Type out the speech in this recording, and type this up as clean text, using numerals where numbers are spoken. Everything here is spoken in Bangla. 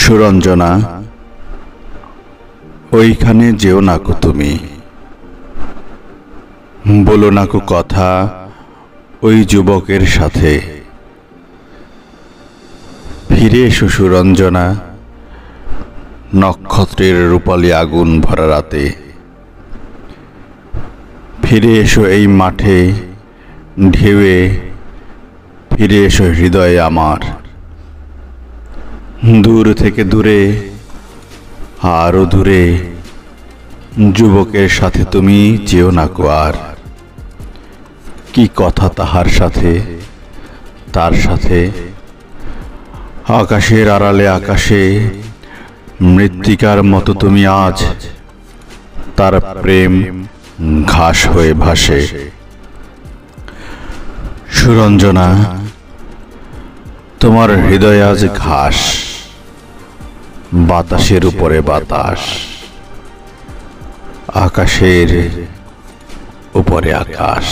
সুরঞ্জনা, ওইখানে যেও নাকো তুমি, বলো নাকো কথা ওই যুবকের সাথে। ফিরে এসো সুরঞ্জনা, নক্ষত্রের রূপালী আগুন ভরা রাতে। ফিরে এসো এই মাঠে ঢেউয়ে, ফিরে এসো হৃদয়ে আমার। দূর থেকে দূরে, আরো দূরে, যুবকের সাথে তুমি যেও নাকো আর। কি কথা তাহার সাথে, তার সাথে। আকাশের আড়ালে আকাশে মৃত্তিকার মতো তুমি আজ, তার প্রেম ঘাস হয়ে ভাসে। সুরঞ্জনা, তোমার হৃদয় আজ ঘাস, বাতাসের উপরে বাতাস, আকাশের উপরে আকাশ।